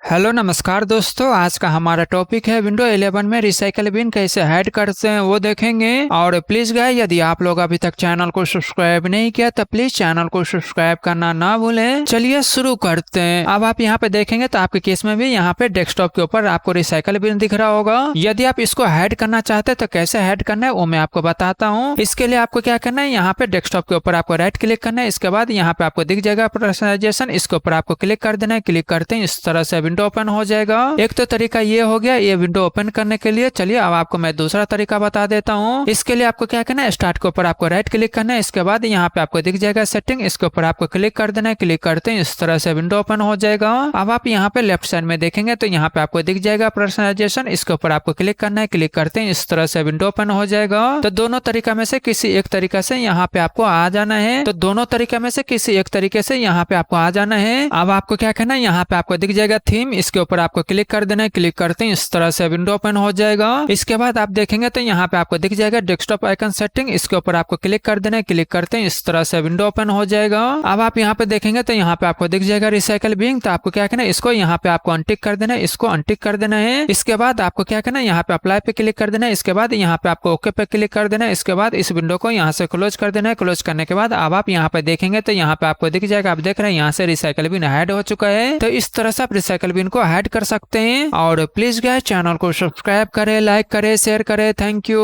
Hello नमस्कार दोस्तों, आज का हमारा टॉपिक है विंडो 11 में रिसाइकल बिन कैसे ऐड करते हैं वो देखेंगे। और प्लीज गाइस, यदि आप लोग अभी तक चैनल को सब्सक्राइब नहीं किया तो प्लीज चैनल को सब्सक्राइब करना ना भूलें। चलिए शुरू करते हैं। अब आप यहाँ पे देखेंगे तो आपके केस में भी यहाँ पे डेस्कटॉप के ऊपर आपको रिसाइकल बिन दिख रहा होगा। यदि आप इसको ऐड करना चाहते हैं तो कैसे ऐड करना है वो मैं आपको बताता हूँ। इसके लिए आपको क्या करना है, यहाँ पे डेस्कटॉप के ऊपर आपको राइट क्लिक करना है। इसके बाद यहाँ पे आपको दिख जाएगा पर्सनलाइजेशन, इसके ऊपर आपको क्लिक कर देना है। क्लिक करते हैं इस तरह से विंडो ओपन हो जाएगा। एक तो तरीका ये हो गया ये विंडो ओपन करने के लिए। चलिए अब आपको मैं दूसरा तरीका बता देता हूँ। इसके लिए आपको क्या करना है, स्टार्ट के ऊपर आपको राइट क्लिक करना है। इसके बाद यहाँ पे आपको दिख जाएगा सेटिंग, इसके ऊपर आपको क्लिक कर देना है। क्लिक करते हैं इस तरह से विंडो ओपन हो जाएगा। अब आप यहाँ पे लेफ्ट साइड में देखेंगे तो यहाँ पे आपको दिख जाएगा पर्सनलाइजेशन, इसके ऊपर आपको क्लिक करना है। क्लिक करते हैं इस तरह से विंडो ओपन हो जाएगा। तो दोनों तरीका में से किसी एक तरीका से यहाँ पे आपको आ जाना है। तो दोनों तरीके में से किसी एक तरीके से यहाँ पे आपको आ जाना है। अब आपको क्या करना है, यहाँ पे आपको दिख जाएगा थीम, इसके ऊपर आपको क्लिक कर देना है। क्लिक करते हैं इस तरह से विंडो ओपन हो जाएगा। इसके बाद आप देखेंगे तो यहाँ पे आपको दिख जाएगा डेस्कटॉप आइकन सेटिंग, इसके ऊपर आपको क्लिक कर देना है। क्लिक करते हैं इस तरह से विंडो ओपन हो जाएगा। अब आप यहाँ पे देखेंगे तो यहाँ पे आपको दिख जाएगा रिसाइकल बिन। तो आपको क्या करना है, इसको यहाँ पे आपको अनटिक कर देना है, इसको अनटिक कर देना है। इसके बाद आपको क्या करना है, यहाँ पे अप्लाई पे क्लिक कर देना है। इसके बाद यहाँ पे आपको ओके पे क्लिक कर देना है। इसके बाद इस विंडो को यहाँ से क्लोज कर देना है। क्लोज करने के बाद अब आप यहाँ पे देखेंगे तो यहाँ पे आपको दिख जाएगा, आप देख रहे हैं यहाँ से रिसाइकल बिन ऐड हो चुका है। तो इस तरह से आप रिसाइकल बिन को ऐड कर सकते हैं। और प्लीज गाइस चैनल को सब्सक्राइब करें, लाइक करें, शेयर करें। Thank you.